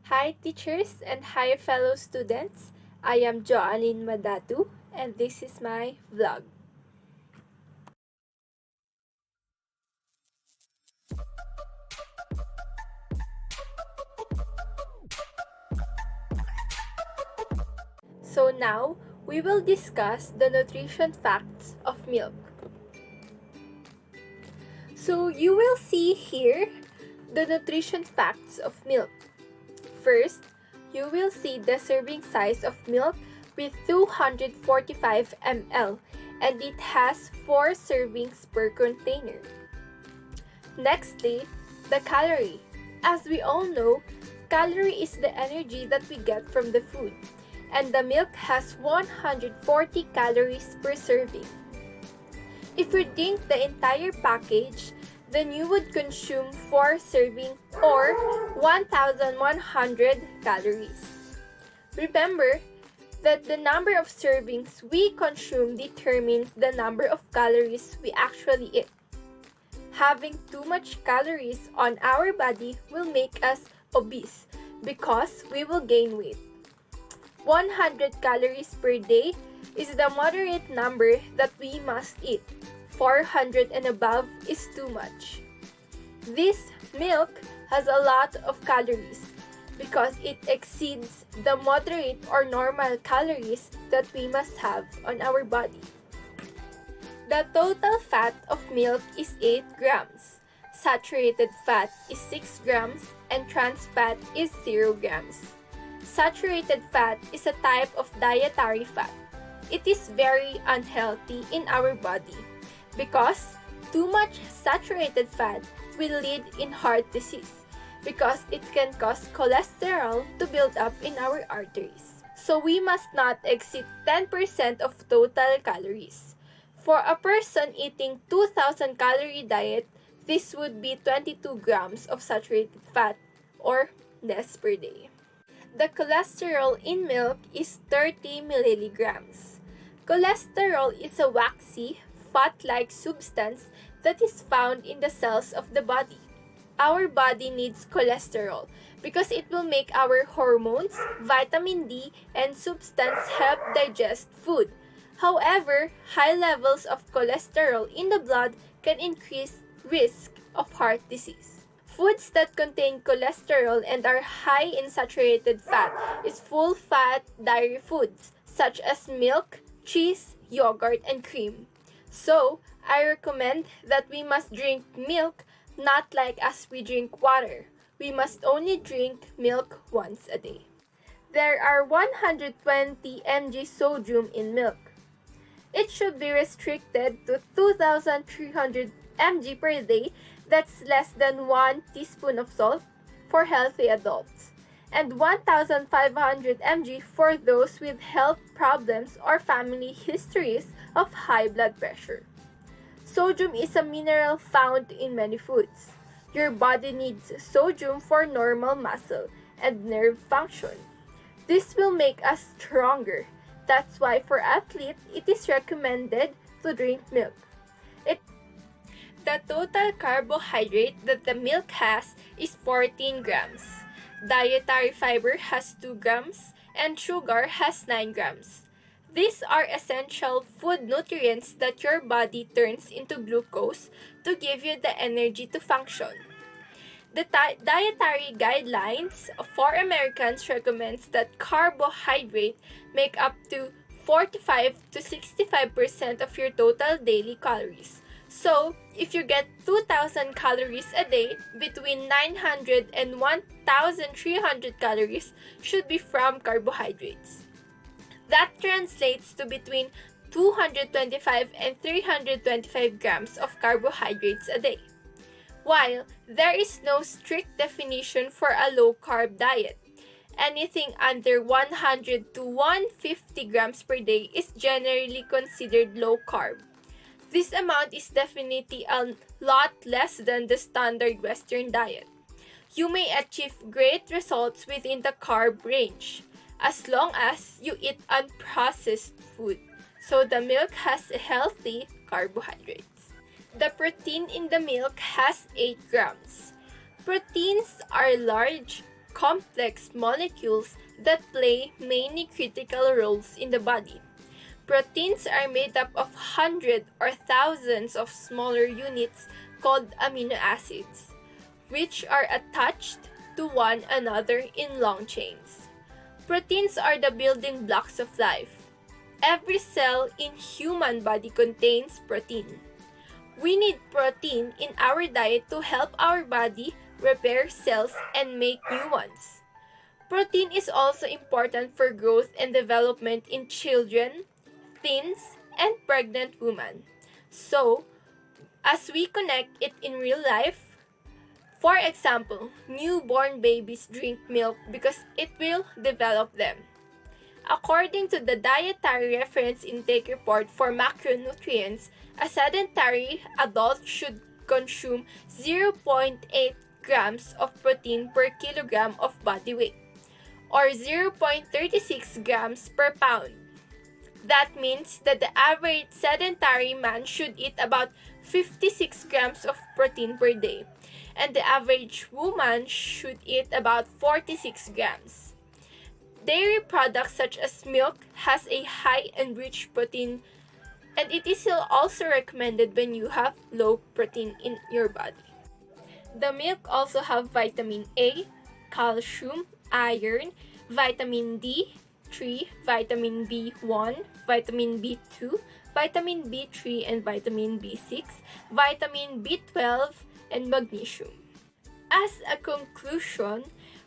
Hi teachers and hi fellow students. I am Joalyn Madatu and this is my vlog. So now we will discuss the nutrition facts of milk. So you will see here the nutrition facts of milk. First, you will see the serving size of milk with 245 ml and it has 4 servings per container. Nextly, the calorie. As we all know, calorie is the energy that we get from the food, and the milk has 140 calories per serving. If you drink the entire package, then you would consume 4 serving or 1,100 calories. Remember that the number of servings we consume determines the number of calories we actually eat. Having too much calories on our body will make us obese because we will gain weight. 100 calories per day is the moderate number that we must eat. 400 and above is too much. This milk has a lot of calories because it exceeds the moderate or normal calories that we must have on our body. The total fat of milk is 8 grams. Saturated fat is 6 grams and trans fat is 0 grams. Saturated fat is a type of dietary fat. It is very unhealthy in our body because too much saturated fat will lead in heart disease because it can cause cholesterol to build up in our arteries. So we must not exceed 10% of total calories. For a person eating 2,000 calorie diet, this would be 22 grams of saturated fat or less per day. The cholesterol in milk is 30 milligrams. Cholesterol is a waxy, fat-like substance that is found in the cells of the body. Our body needs cholesterol because it will make our hormones, vitamin D, and substance help digest food. However, high levels of cholesterol in the blood can increase risk of heart disease. Foods that contain cholesterol and are high in saturated fat is full-fat dairy foods such as milk, cheese, yogurt, and cream. So, I recommend that we must drink milk not like as we drink water. We must only drink milk once a day. There are 120 mg sodium in milk. It should be restricted to 2,300 mg per day, that's less than 1 teaspoon of salt for healthy adults, and 1,500 mg for those with health problems or family histories of high blood pressure. Sodium is a mineral found in many foods. Your body needs sodium for normal muscle and nerve function. This will make us stronger. That's why for athletes, it is recommended to drink milk. The total carbohydrate that the milk has is 14 grams. Dietary fiber has 2 grams and sugar has 9 grams. These are essential food nutrients that your body turns into glucose to give you the energy to function. The dietary guidelines for Americans recommends that carbohydrate make up to 45 to 65% of your total daily calories. So, if you get 2,000 calories a day, between 900 and 1,300 calories should be from carbohydrates. That translates to between 225 and 325 grams of carbohydrates a day. While there is no strict definition for a low-carb diet, anything under 100 to 150 grams per day is generally considered low-carb. This amount is definitely a lot less than the standard Western diet. You may achieve great results within the carb range as long as you eat unprocessed food, so the milk has healthy carbohydrates. The protein in the milk has 8 grams. Proteins are large, complex molecules that play many critical roles in the body. Proteins are made up of hundreds or thousands of smaller units called amino acids, which are attached to one another in long chains. Proteins are the building blocks of life. Every cell in human body contains protein. We need protein in our diet to help our body repair cells and make new ones. Protein is also important for growth and development in children, teens, and pregnant women. So, as we connect it in real life, for example, newborn babies drink milk because it will develop them. According to the Dietary Reference Intake Report for Macronutrients, a sedentary adult should consume 0.8 grams of protein per kilogram of body weight, or 0.36 grams per pound. That means that the average sedentary man should eat about 56 grams of protein per day, and the average woman should eat about 46 grams. Dairy products such as milk has a high and rich protein, and it is also recommended when you have low protein in your body. The milk also have vitamin A, calcium, iron, vitamin D3, vitamin B1, vitamin B2, vitamin B3 and vitamin B6, vitamin B12, and magnesium. As a conclusion,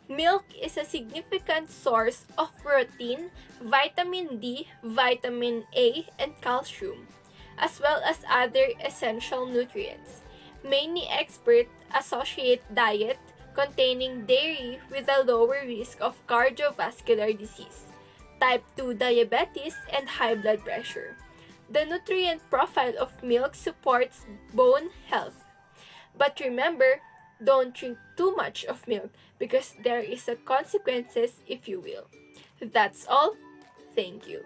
milk is a significant source of protein, vitamin D, vitamin A, and calcium, as well as other essential nutrients. Many experts associate diet containing dairy with a lower risk of cardiovascular disease, type 2 diabetes, and high blood pressure. The nutrient profile of milk supports bone health. But remember, don't drink too much of milk because there is a consequences if you will. That's all. Thank you.